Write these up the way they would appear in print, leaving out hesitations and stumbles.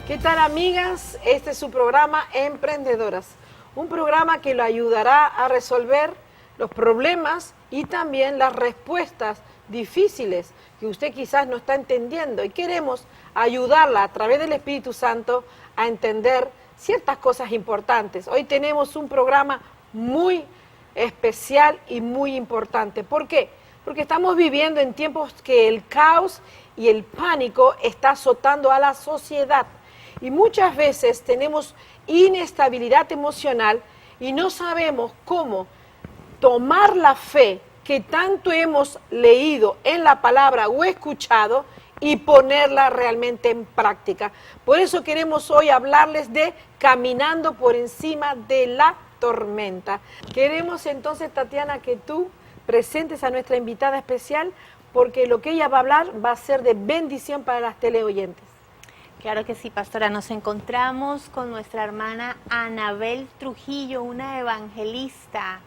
¿Qué tal, amigas? Este es su programa Emprendedoras, un programa que lo ayudará a resolver los problemas y también las respuestas difíciles que usted quizás no está entendiendo, y queremos ayudarla a través del Espíritu Santo a entender ciertas cosas importantes. Hoy tenemos un programa muy especial y muy importante. ¿Por qué? Porque estamos viviendo en tiempos que el caos y el pánico está azotando a la sociedad. Y muchas veces tenemos inestabilidad emocional y no sabemos cómo tomar la fe que tanto hemos leído en la palabra o escuchado y ponerla realmente en práctica. Por eso queremos hoy hablarles de caminando por encima de la tormenta. Queremos entonces, Tatiana, que tú presentes a nuestra invitada especial, porque lo que ella va a hablar va a ser de bendición para las teleoyentes. Claro que sí, pastora. Nos encontramos con nuestra hermana Anabel Trujillo, una evangelista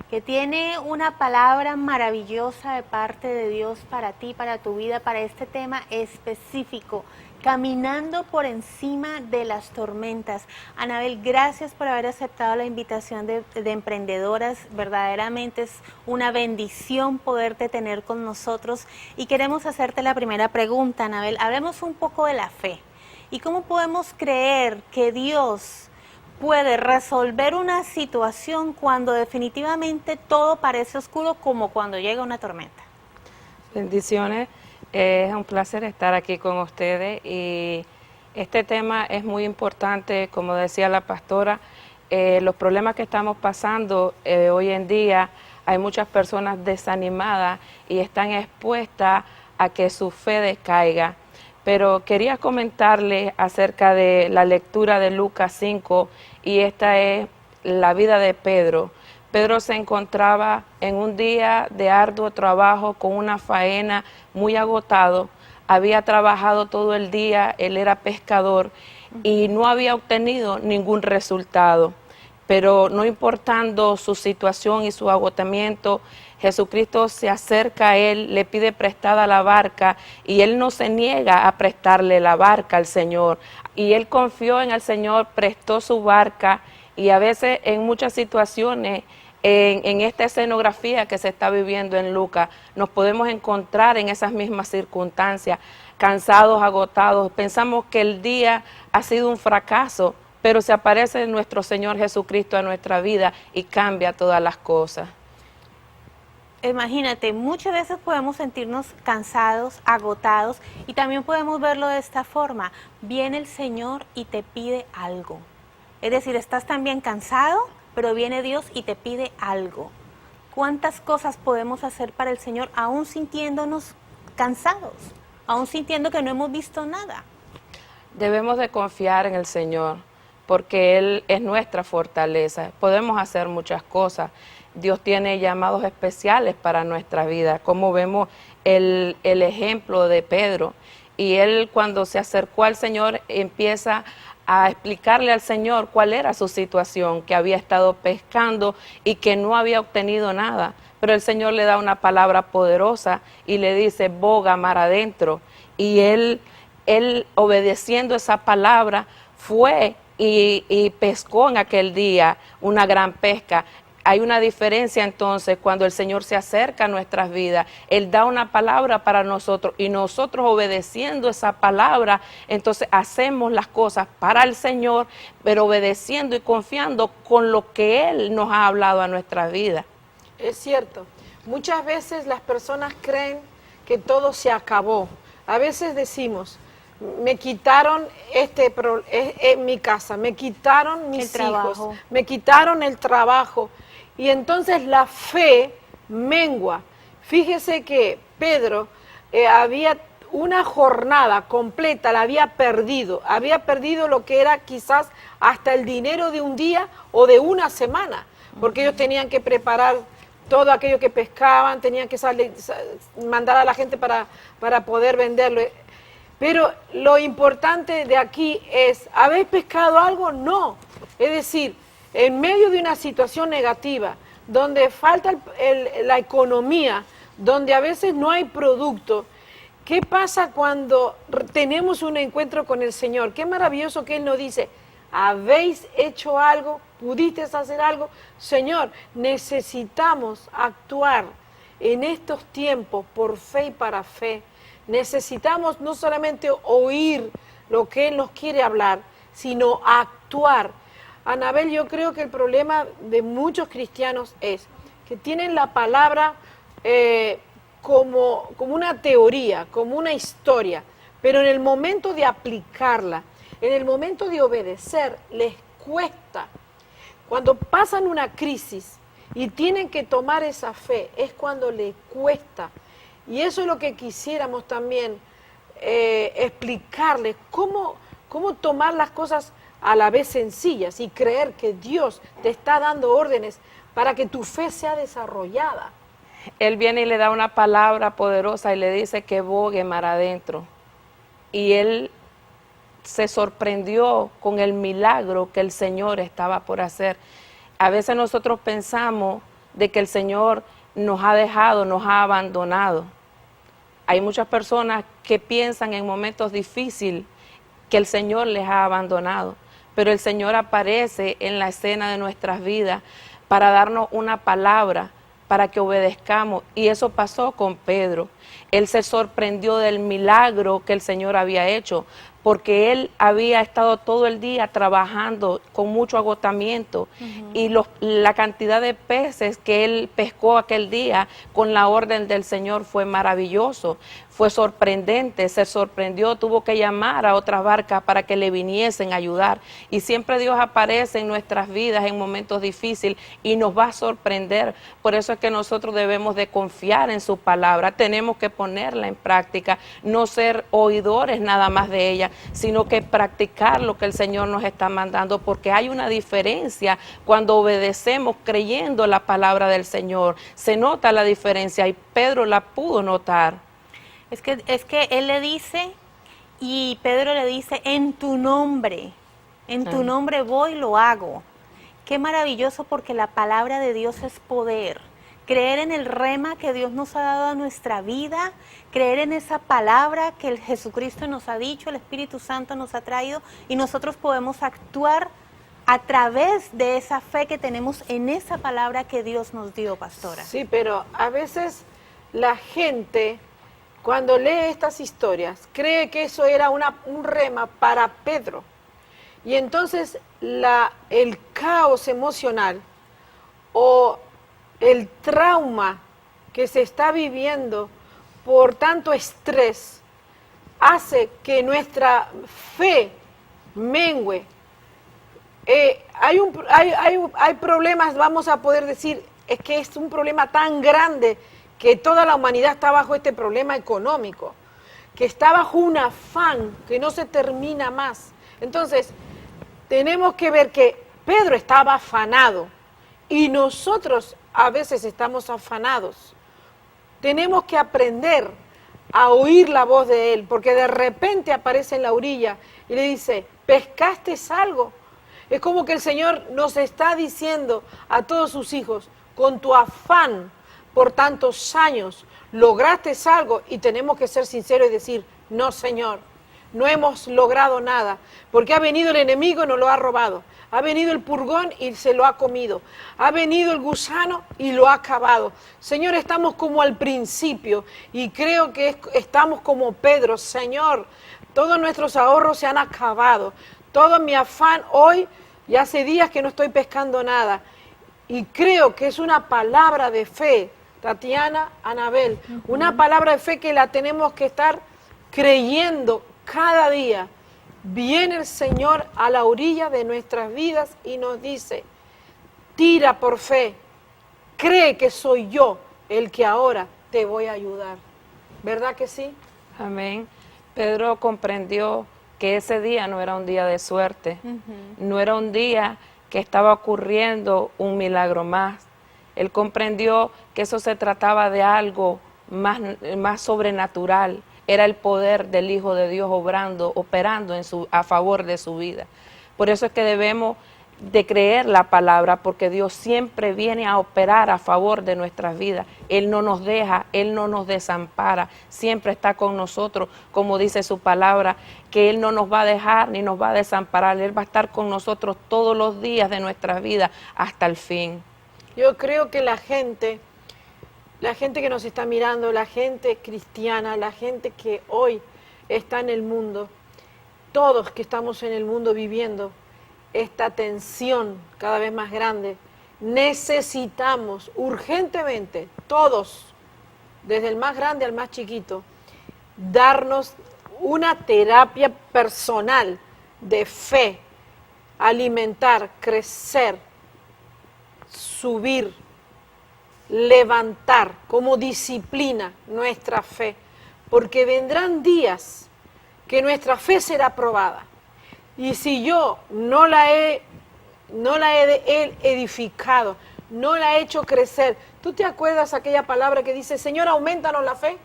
que tiene una palabra maravillosa de parte de Dios para ti, para tu vida, para este tema específico, caminando por encima de las tormentas. Anabel, gracias por haber aceptado la invitación de Emprendedoras. Verdaderamente es una bendición poderte tener con nosotros y queremos hacerte la primera pregunta, Anabel. Hablemos un poco de la fe y cómo podemos creer que Dios puede resolver una situación cuando definitivamente todo parece oscuro, como cuando llega una tormenta. Bendiciones, es un placer estar aquí con ustedes y este tema es muy importante, como decía la pastora, los problemas que estamos pasando hoy en día, hay muchas personas desanimadas y están expuestas a que su fe decaiga. Pero quería comentarles acerca de la lectura de Lucas 5, y esta es la vida de Pedro. Pedro se encontraba en un día de arduo trabajo con una faena, muy agotado. Había trabajado todo el día, él era pescador y no había obtenido ningún resultado. Pero no importando su situación y su agotamiento, Jesucristo se acerca a él, le pide prestada la barca y él no se niega a prestarle la barca al Señor. Y él confió en el Señor, prestó su barca, y a veces en muchas situaciones, en esta escenografía que se está viviendo en Lucas, nos podemos encontrar en esas mismas circunstancias, cansados, agotados. Pensamos que el día ha sido un fracaso, pero se aparece nuestro Señor Jesucristo a nuestra vida y cambia todas las cosas. Imagínate, muchas veces podemos sentirnos cansados, agotados, y también podemos verlo de esta forma. Viene el Señor y te pide algo. Es decir, estás también cansado, pero viene Dios y te pide algo. ¿Cuántas cosas podemos hacer para el Señor aún sintiéndonos cansados, aún sintiendo que no hemos visto nada? Debemos de confiar en el Señor, porque Él es nuestra fortaleza. Podemos hacer muchas cosas. Dios tiene llamados especiales para nuestra vida, como vemos el ejemplo de Pedro. Y él, cuando se acercó al Señor, empieza a explicarle al Señor cuál era su situación, que había estado pescando y que no había obtenido nada. Pero el Señor le da una palabra poderosa y le dice: boga mar adentro. Y él obedeciendo esa palabra, fue y pescó en aquel día una gran pesca. Hay una diferencia entonces cuando el Señor se acerca a nuestras vidas. Él da una palabra para nosotros y nosotros, obedeciendo esa palabra, entonces hacemos las cosas para el Señor, pero obedeciendo y confiando con lo que Él nos ha hablado a nuestra vida. Es cierto, muchas veces las personas creen que todo se acabó. A veces decimos: me quitaron mi casa, me quitaron mis hijos, me quitaron el trabajo. Y entonces la fe mengua. Fíjese que Pedro había una jornada completa, la había perdido lo que era quizás hasta el dinero de un día o de una semana, porque ellos tenían que preparar todo aquello que pescaban, tenían que mandar a la gente para poder venderlo. Pero lo importante de aquí es: ¿habéis pescado algo? No. Es decir, en medio de una situación negativa, donde falta la economía, donde a veces no hay producto, ¿Qué pasa cuando tenemos un encuentro con el Señor? Qué maravilloso que Él nos dice, ¿habéis hecho algo? ¿Pudiste hacer algo? Señor, necesitamos actuar en estos tiempos por fe y para fe. Necesitamos no solamente oír lo que Él nos quiere hablar, sino actuar. Anabel, yo creo que el problema de muchos cristianos es que tienen la palabra como una teoría, como una historia, pero en el momento de aplicarla, en el momento de obedecer, les cuesta. Cuando pasan una crisis y tienen que tomar esa fe, es cuando les cuesta. Y eso es lo que quisiéramos también explicarles, cómo tomar las cosas a la vez sencillas y creer que Dios te está dando órdenes para que tu fe sea desarrollada. Él viene y le da una palabra poderosa y le dice que bogue mar adentro. Y él se sorprendió con el milagro que el Señor estaba por hacer. A veces nosotros pensamos de que el Señor nos ha dejado, nos ha abandonado. Hay muchas personas que piensan en momentos difíciles que el Señor les ha abandonado, pero el Señor aparece en la escena de nuestras vidas para darnos una palabra, para que obedezcamos, y eso pasó con Pedro. Él se sorprendió del milagro que el Señor había hecho, porque él había estado todo el día trabajando con mucho agotamiento, y la cantidad de peces que él pescó aquel día con la orden del Señor fue maravilloso, fue sorprendente, se sorprendió, tuvo que llamar a otras barcas para que le viniesen a ayudar, y siempre Dios aparece en nuestras vidas en momentos difíciles y nos va a sorprender. Por eso es que nosotros debemos de confiar en su palabra, tenemos que ponerla en práctica, no ser oidores nada más de ella, sino que practicar lo que el Señor nos está mandando, porque hay una diferencia cuando obedecemos creyendo la palabra del Señor. Se nota la diferencia y Pedro la pudo notar. Es que él le dice, y Pedro le dice, en tu nombre voy, lo hago. Qué maravilloso, porque la palabra de Dios es poder. Creer en el rema que Dios nos ha dado a nuestra vida, creer en esa palabra que el Jesucristo nos ha dicho, el Espíritu Santo nos ha traído, y nosotros podemos actuar a través de esa fe que tenemos en esa palabra que Dios nos dio, pastora. Sí, pero a veces la gente, cuando lee estas historias, cree que eso era un rema para Pedro. Y entonces el caos emocional o el trauma que se está viviendo por tanto estrés hace que nuestra fe mengüe. Hay problemas, vamos a poder decir, es que es un problema tan grande que toda la humanidad está bajo este problema económico, que está bajo un afán que no se termina más. Entonces, tenemos que ver que Pedro estaba afanado y nosotros a veces estamos afanados. Tenemos que aprender a oír la voz de Él, porque de repente aparece en la orilla y le dice, ¿pescaste algo? Es como que el Señor nos está diciendo a todos sus hijos, con tu afán por tantos años, lograste algo, y tenemos que ser sinceros y decir, no, Señor, no hemos logrado nada, porque ha venido el enemigo y nos lo ha robado. Ha venido el purgón y se lo ha comido. Ha venido el gusano y lo ha acabado. Señor, estamos como al principio y creo que estamos como Pedro. Señor, todos nuestros ahorros se han acabado. Todo mi afán hoy, y hace días que no estoy pescando nada. Y creo que es una palabra de fe, Tatiana, Anabel, una palabra de fe que la tenemos que estar creyendo cada día. Viene el Señor a la orilla de nuestras vidas y nos dice, tira por fe, cree que soy yo el que ahora te voy a ayudar. ¿Verdad que sí? Amén. Pedro comprendió que ese día no era un día de suerte, no era un día que estaba ocurriendo un milagro más. Él comprendió que eso se trataba de algo más sobrenatural. Era el poder del Hijo de Dios operando a favor de su vida. Por eso es que debemos de creer la palabra, porque Dios siempre viene a operar a favor de nuestras vidas. Él no nos deja, Él no nos desampara, siempre está con nosotros, como dice su palabra, que Él no nos va a dejar ni nos va a desamparar. Él va a estar con nosotros todos los días de nuestras vidas hasta el fin. Yo creo que la gente que nos está mirando, la gente cristiana, la gente que hoy está en el mundo, todos que estamos en el mundo viviendo esta tensión cada vez más grande, necesitamos urgentemente, todos, desde el más grande al más chiquito, darnos una terapia personal de fe, alimentar, crecer, subir, levantar como disciplina nuestra fe, porque vendrán días que nuestra fe será probada. Y si yo no la he edificado, no la he hecho crecer, ¿tú te acuerdas aquella palabra que dice, Señor, aumentanos la fe?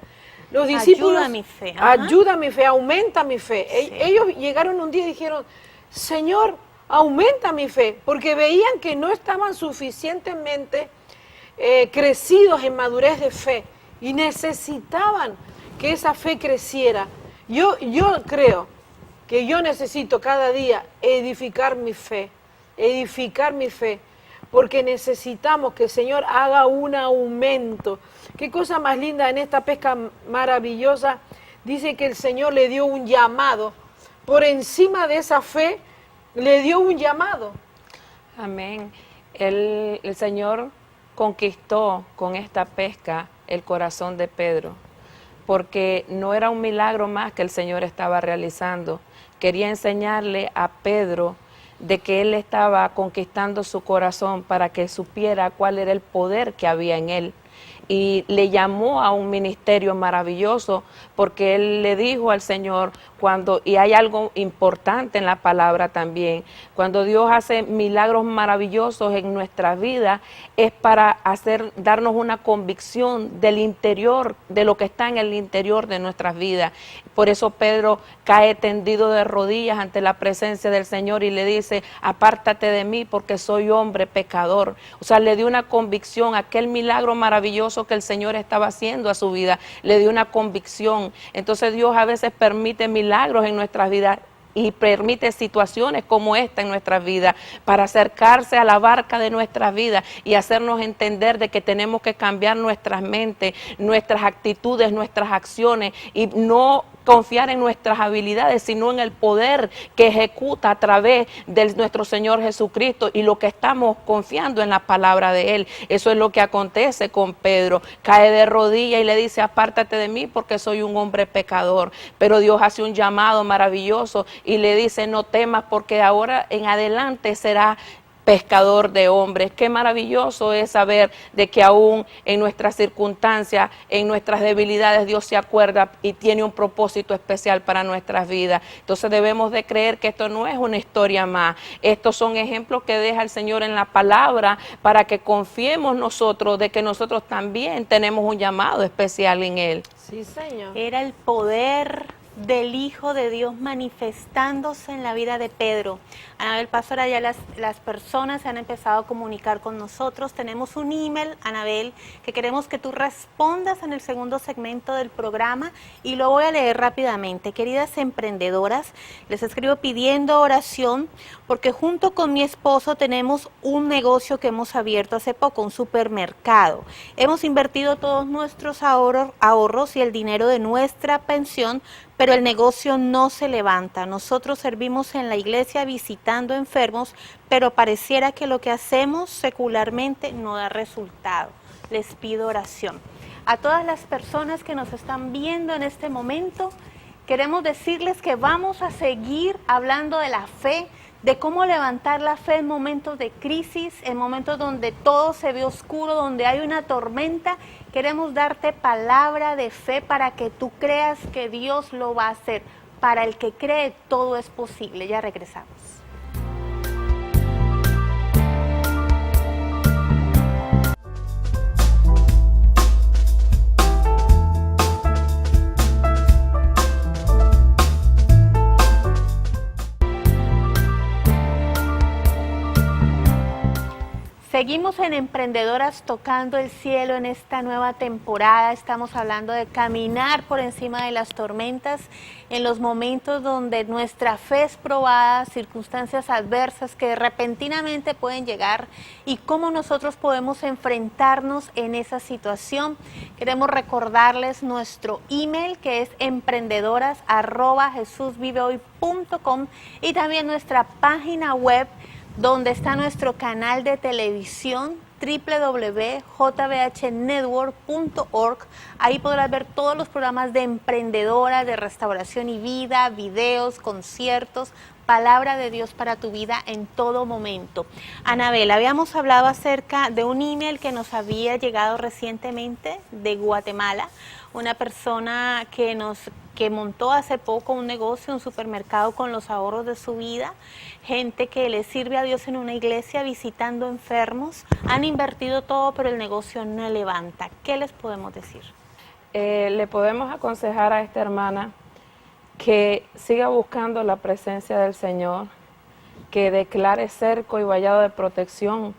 Los discípulos, ayuda mi fe. Ayuda mi fe, aumenta mi fe. Sí. Ellos llegaron un día y dijeron, Señor, aumenta mi fe, porque veían que no estaban suficientemente crecidos en madurez de fe y necesitaban que esa fe creciera. Yo creo que yo necesito cada día edificar mi fe, porque necesitamos que el Señor haga un aumento. Qué cosa más linda en esta pesca maravillosa, dice que el Señor le dio un llamado, por encima de esa fe le dio un llamado. Amén. El Señor conquistó con esta pesca el corazón de Pedro, porque no era un milagro más que el Señor estaba realizando. Quería enseñarle a Pedro de que él estaba conquistando su corazón para que supiera cuál era el poder que había en él. Y le llamó a un ministerio maravilloso, porque él le dijo al Señor, y hay algo importante en la palabra también, cuando Dios hace milagros maravillosos en nuestras vidas, es para darnos una convicción del interior, de lo que está en el interior de nuestras vidas. Por eso Pedro cae tendido de rodillas ante la presencia del Señor y le dice, apártate de mí porque soy hombre pecador. O sea, le dio una convicción, aquel milagro maravilloso que el Señor estaba haciendo a su vida, le dio una convicción. Entonces Dios a veces permite milagros en nuestras vidas y permite situaciones como esta en nuestras vidas para acercarse a la barca de nuestras vidas y hacernos entender de que tenemos que cambiar nuestras mentes, nuestras actitudes, nuestras acciones y no confiar en nuestras habilidades, sino en el poder que ejecuta a través de nuestro Señor Jesucristo y lo que estamos confiando en la palabra de Él. Eso es lo que acontece con Pedro. Cae de rodillas y le dice, apártate de mí porque soy un hombre pecador. Pero Dios hace un llamado maravilloso y le dice, no temas porque ahora en adelante será pescador de hombres. Qué maravilloso es saber de que aún en nuestras circunstancias, en nuestras debilidades, Dios se acuerda y tiene un propósito especial para nuestras vidas. Entonces debemos de creer que esto no es una historia más. Estos son ejemplos que deja el Señor en la palabra para que confiemos nosotros de que nosotros también tenemos un llamado especial en Él. Sí, Señor. Era el poder del Hijo de Dios manifestándose en la vida de Pedro. Anabel, pastora, ya las personas se han empezado a comunicar con nosotros. Tenemos un email, Anabel, que queremos que tú respondas en el segundo segmento del programa y lo voy a leer rápidamente. Queridas emprendedoras, les escribo pidiendo oración porque junto con mi esposo tenemos un negocio que hemos abierto hace poco, un supermercado. Hemos invertido todos nuestros ahorros y el dinero de nuestra pensión, pero el negocio no se levanta. Nosotros servimos en la iglesia visitando enfermos, pero pareciera que lo que hacemos secularmente no da resultado. Les pido oración. A todas las personas que nos están viendo en este momento, queremos decirles que vamos a seguir hablando de la fe, de cómo levantar la fe en momentos de crisis, en momentos donde todo se ve oscuro, donde hay una tormenta. Queremos darte palabra de fe para que tú creas que Dios lo va a hacer. Para el que cree, todo es posible. Ya regresamos. Seguimos en Emprendedoras Tocando el Cielo en esta nueva temporada. Estamos hablando de caminar por encima de las tormentas en los momentos donde nuestra fe es probada, circunstancias adversas que repentinamente pueden llegar y cómo nosotros podemos enfrentarnos en esa situación. Queremos recordarles nuestro email, que es emprendedoras@jesusvivehoy.com, y también nuestra página web, donde está nuestro canal de televisión, www.jbhnetwork.org. Ahí podrás ver todos los programas de emprendedoras, de restauración y vida, videos, conciertos, palabra de Dios para tu vida en todo momento. Anabel, habíamos hablado acerca de un email que nos había llegado recientemente de Guatemala, una persona que montó hace poco un negocio, un supermercado con los ahorros de su vida, gente que le sirve a Dios en una iglesia visitando enfermos, han invertido todo pero el negocio no levanta. ¿Qué les podemos decir? Le podemos aconsejar a esta hermana que siga buscando la presencia del Señor, que declare cerco y vallado de protección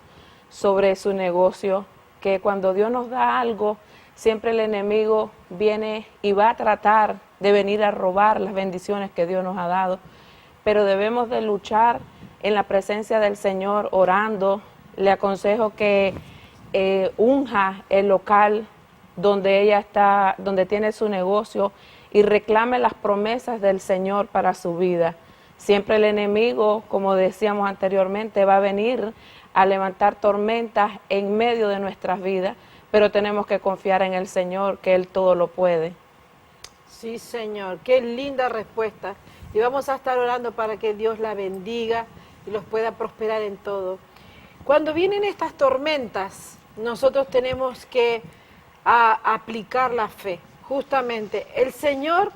sobre su negocio, que cuando Dios nos da algo, siempre el enemigo viene y va a tratar de venir a robar las bendiciones que Dios nos ha dado, pero debemos de luchar en la presencia del Señor orando. Le aconsejo que unja el local donde ella está, donde tiene su negocio, y reclame las promesas del Señor para su vida. Siempre el enemigo, como decíamos anteriormente, va a venir a levantar tormentas en medio de nuestras vidas, pero tenemos que confiar en el Señor, que Él todo lo puede. Sí, Señor, qué linda respuesta. Y vamos a estar orando para que Dios la bendiga y los pueda prosperar en todo. Cuando vienen estas tormentas, nosotros tenemos que aplicar la fe. Justamente, el Señor,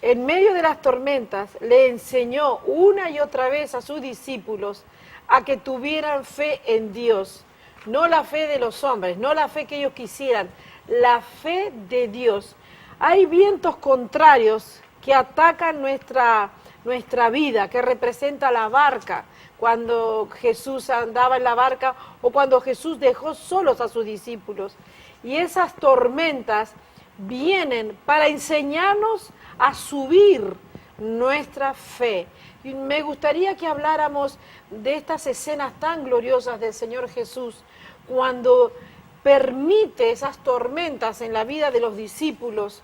en medio de las tormentas, le enseñó una y otra vez a sus discípulos a que tuvieran fe en Dios. No la fe de los hombres, no la fe que ellos quisieran, la fe de Dios. Hay vientos contrarios que atacan nuestra vida, que representa la barca, cuando Jesús andaba en la barca o cuando Jesús dejó solos a sus discípulos. Y esas tormentas vienen para enseñarnos a subir nuestra fe. Y me gustaría que habláramos de estas escenas tan gloriosas del Señor Jesús, cuando permite esas tormentas en la vida de los discípulos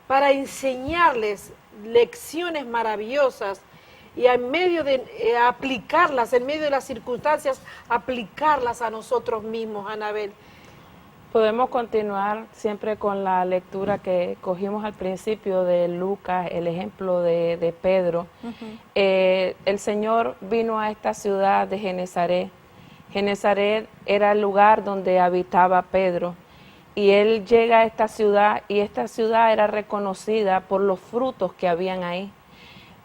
para enseñarles lecciones maravillosas y en medio de aplicarlas, en medio de las circunstancias, aplicarlas a nosotros mismos, Anabel. Podemos continuar siempre con la lectura que cogimos al principio de Lucas, el ejemplo de Pedro. El Señor vino a esta ciudad de Genezaret. Genezaret era el lugar donde habitaba Pedro. Y él llega a esta ciudad, y esta ciudad era reconocida por los frutos que habían ahí,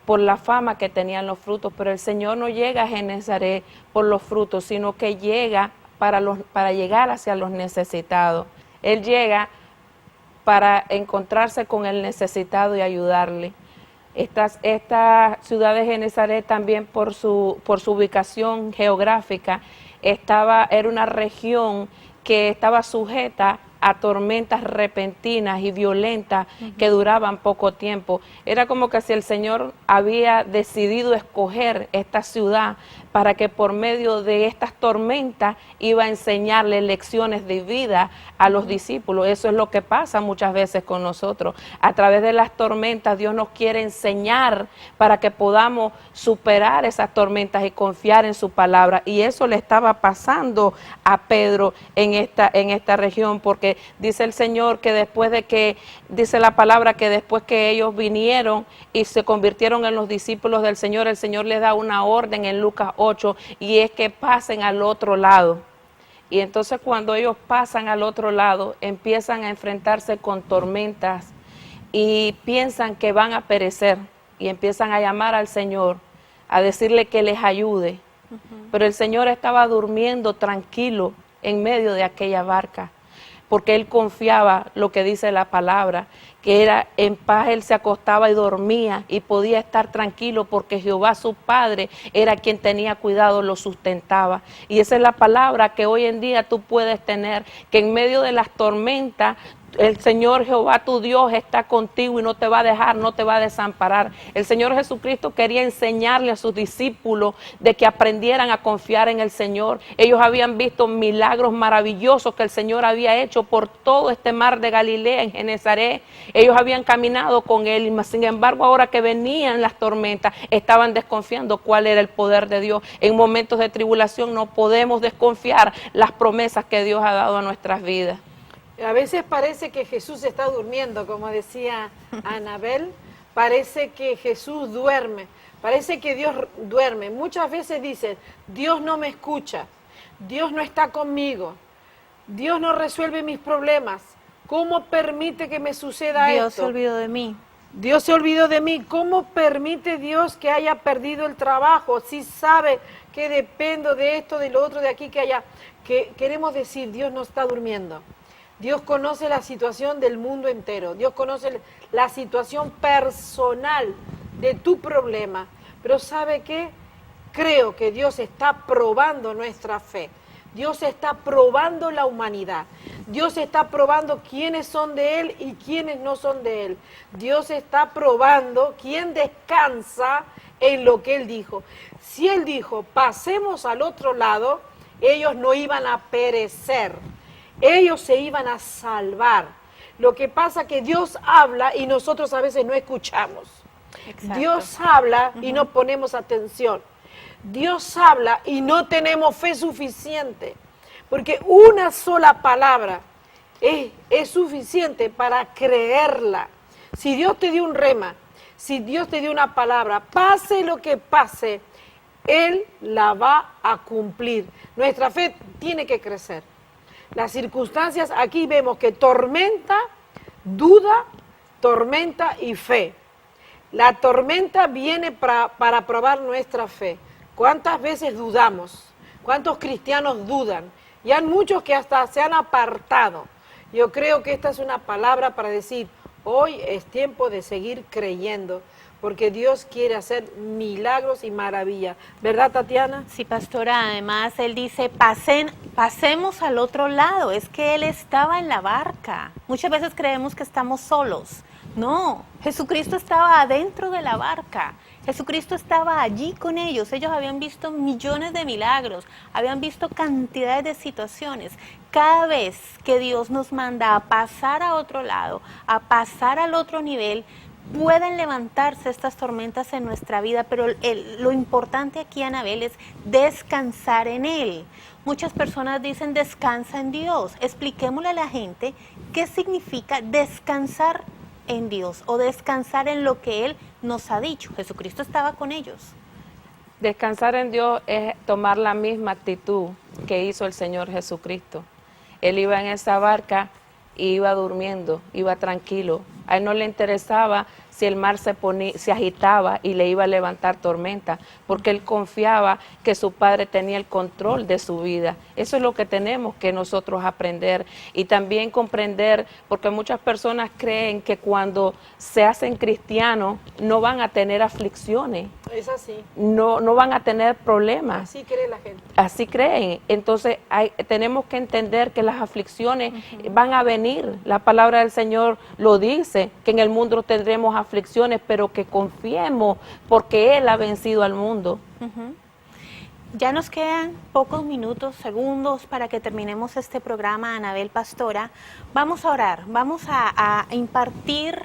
por la fama que tenían los frutos. Pero el Señor no llega a Genezaret por los frutos, sino que llega para llegar hacia los necesitados. Él llega para encontrarse con el necesitado y ayudarle. Esta ciudad de Genezaret también por su ubicación geográfica era una región que estaba sujeta a tormentas repentinas y violentas que duraban poco tiempo. Era como que si el Señor había decidido escoger esta ciudad para que por medio de estas tormentas iba a enseñarle lecciones de vida a los discípulos. Eso es lo que pasa muchas veces con nosotros. A través de las tormentas Dios nos quiere enseñar para que podamos superar esas tormentas y confiar en su palabra. Y eso le estaba pasando a Pedro en esta región, porque dice el Señor que dice la palabra que después que ellos vinieron y se convirtieron en los discípulos del Señor, el Señor les da una orden en Lucas 8, y es que pasen al otro lado. Y entonces cuando ellos pasan al otro lado, empiezan a enfrentarse con tormentas y piensan que van a perecer, y empiezan a llamar al Señor, a decirle que les ayude. Pero el Señor estaba durmiendo tranquilo en medio de aquella barca. porque él confiaba lo que dice la palabra, que era en paz él se acostaba y dormía y podía estar tranquilo porque Jehová su Padre era quien tenía cuidado, lo sustentaba. Y esa es la palabra que hoy en día tú puedes tener, que en medio de las tormentas el Señor Jehová tu Dios está contigo y no te va a dejar, no te va a desamparar. El Señor Jesucristo quería enseñarle a sus discípulos de que aprendieran a confiar en el Señor. Ellos habían visto milagros maravillosos que el Señor había hecho por todo este mar de Galilea en Genezaret. Ellos habían caminado con Él y sin embargo ahora que venían las tormentas estaban desconfiando cuál era el poder de Dios. En momentos de tribulación no podemos desconfiar las promesas que Dios ha dado a nuestras vidas. A veces parece que Jesús está durmiendo, como decía Anabel, parece que Jesús duerme, parece que Dios duerme. Muchas veces dicen, Dios no me escucha, Dios no está conmigo, Dios no resuelve mis problemas, ¿cómo permite que me suceda esto? Dios se olvidó de mí. Dios se olvidó de mí, ¿cómo permite Dios que haya perdido el trabajo? Si sabe que dependo de esto, de lo otro, de aquí, que allá. Que queremos decir, Dios no está durmiendo. Dios conoce la situación del mundo entero. Dios conoce la situación personal de tu problema. Pero ¿sabe qué? Creo que Dios está probando nuestra fe. Dios está probando la humanidad. Dios está probando quiénes son de Él y quiénes no son de Él. Dios está probando quién descansa en lo que Él dijo. Si Él dijo, pasemos al otro lado, ellos no iban a perecer. Ellos se iban a salvar. Lo que pasa es que Dios habla y nosotros a veces no escuchamos. Exacto. Dios habla y no ponemos atención. Dios habla y no tenemos fe suficiente. Porque una sola palabra es suficiente para creerla. Si Dios te dio un rema, si Dios te dio una palabra, pase lo que pase, Él la va a cumplir. Nuestra fe tiene que crecer. Las circunstancias, aquí vemos que tormenta, duda, tormenta y fe. La tormenta viene para probar nuestra fe. ¿Cuántas veces dudamos? ¿Cuántos cristianos dudan? Y hay muchos que hasta se han apartado. Yo creo que esta es una palabra para decir, hoy es tiempo de seguir creyendo, porque Dios quiere hacer milagros y maravillas. ¿Verdad, Tatiana? Sí, pastora, además Él dice, pasemos al otro lado. Es que Él estaba en la barca. Muchas veces creemos que estamos solos. No, Jesucristo estaba adentro de la barca. Jesucristo estaba allí con ellos. Ellos habían visto millones de milagros, habían visto cantidades de situaciones. Cada vez que Dios nos manda a pasar a otro lado, a pasar al otro nivel, pueden levantarse estas tormentas en nuestra vida, pero lo importante aquí, Anabel, es descansar en Él. Muchas personas dicen descansa en Dios. Expliquémosle a la gente qué significa descansar en Dios o descansar en lo que Él nos ha dicho. Jesucristo estaba con ellos. Descansar en Dios es tomar la misma actitud que hizo el Señor Jesucristo. Él iba en esa barca y iba durmiendo, iba tranquilo. A Él no le interesaba si el mar se agitaba y le iba a levantar tormenta, porque Él confiaba que su Padre tenía el control de su vida. Eso es lo que tenemos que nosotros aprender y también comprender, porque muchas personas creen que cuando se hacen cristianos no van a tener aflicciones. Es así. No van a tener problemas. Así cree la gente. Así creen. Entonces tenemos que entender que las aflicciones van a venir. La palabra del Señor lo dice, que en el mundo tendremos aflicciones, pero que confiemos porque Él ha vencido al mundo. Ya nos quedan pocos minutos, segundos para que terminemos este programa, Anabel Pastora. Vamos a orar, vamos a impartir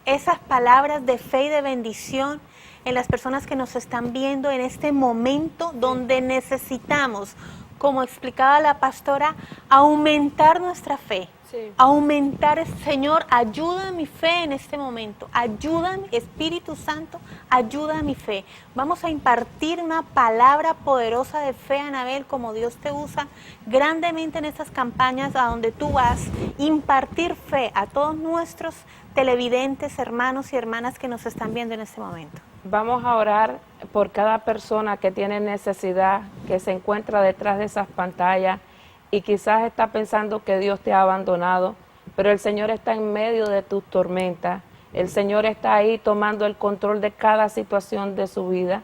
esas palabras de fe y de bendición en las personas que nos están viendo en este momento donde necesitamos, como explicaba la pastora, aumentar nuestra fe. Sí. Aumentar, Señor, ayuda a mi fe en este momento, ayuda, Espíritu Santo, ayuda a mi fe. Vamos a impartir una palabra poderosa de fe, Anabel, como Dios te usa grandemente en estas campañas a donde tú vas, impartir fe a todos nuestros televidentes, hermanos y hermanas que nos están viendo en este momento. Vamos a orar por cada persona que tiene necesidad, que se encuentra detrás de esas pantallas, y quizás estás pensando que Dios te ha abandonado, pero el Señor está en medio de tus tormentas. El Señor está ahí tomando el control de cada situación de su vida.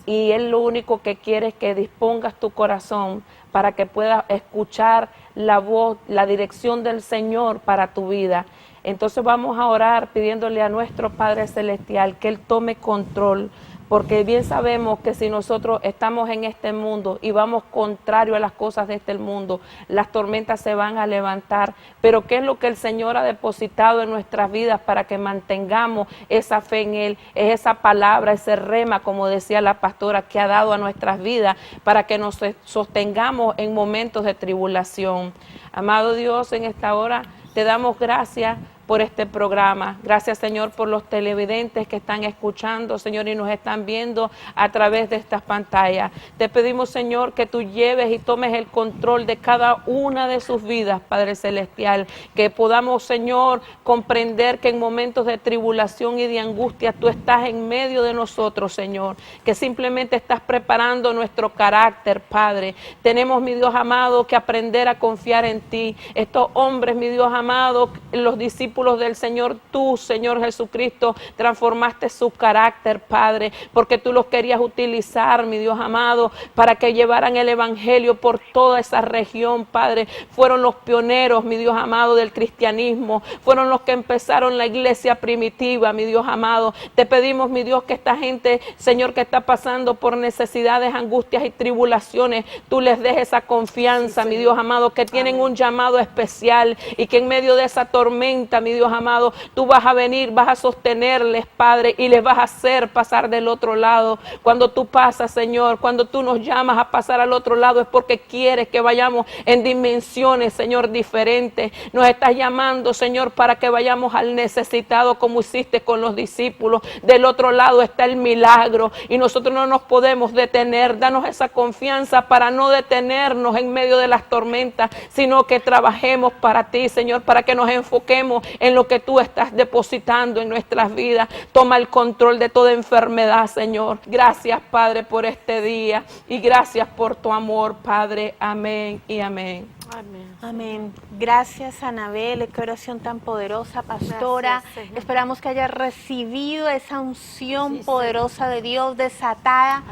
Y Él lo único que quiere es que dispongas tu corazón para que puedas escuchar la voz, la dirección del Señor para tu vida. Entonces vamos a orar pidiéndole a nuestro Padre Celestial que Él tome control, porque bien sabemos que si nosotros estamos en este mundo y vamos contrario a las cosas de este mundo, las tormentas se van a levantar. Pero ¿qué es lo que el Señor ha depositado en nuestras vidas para que mantengamos esa fe en Él? Es esa palabra, ese rema, como decía la pastora, que ha dado a nuestras vidas para que nos sostengamos en momentos de tribulación. Amado Dios, en esta hora te damos gracias por este programa. Gracias, Señor, por los televidentes que están escuchando, Señor, y nos están viendo a través de estas pantallas. Te pedimos, Señor, que tú lleves y tomes el control de cada una de sus vidas, Padre Celestial, que podamos, Señor, comprender que en momentos de tribulación y de angustia tú estás en medio de nosotros, Señor, que simplemente estás preparando nuestro carácter, Padre. Tenemos, mi Dios amado, que aprender a confiar en ti. Estos hombres, mi Dios amado, los discípulos del Señor, tú, Señor Jesucristo, transformaste su carácter, Padre, porque tú los querías utilizar, mi Dios amado, para que llevaran el evangelio por toda esa región, Padre. Fueron los pioneros, mi Dios amado, del cristianismo, fueron los que empezaron la iglesia primitiva, mi Dios amado. Te pedimos, mi Dios, que esta gente, Señor, que está pasando por necesidades, angustias y tribulaciones, tú les des esa confianza, mi Dios amado, que tienen un llamado especial y que en medio de esa tormenta, mi Dios amado, tú vas a venir, vas a sostenerles, Padre, y les vas a hacer pasar del otro lado. Cuando tú pasas, Señor, cuando tú nos llamas a pasar al otro lado, es porque quieres que vayamos en dimensiones, Señor, diferentes. Nos estás llamando, Señor, para que vayamos al necesitado, como hiciste con los discípulos. Del otro lado está el milagro y nosotros no nos podemos detener. Danos esa confianza para no detenernos en medio de las tormentas, sino que trabajemos para ti, Señor, para que nos enfoquemos en lo que tú estás depositando en nuestras vidas. Toma el control de toda enfermedad, Señor. Gracias, Padre, por este día y gracias por tu amor, Padre. Amén y amén. Amén. Amén. Gracias, Anabel. Qué oración tan poderosa, pastora. Gracias, esperamos que haya recibido esa unción poderosa de Dios desatada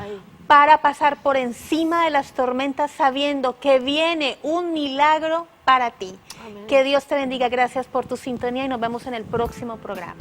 para pasar por encima de las tormentas, sabiendo que viene un milagro para ti. Amén. Que Dios te bendiga. Gracias por tu sintonía y nos vemos en el próximo programa.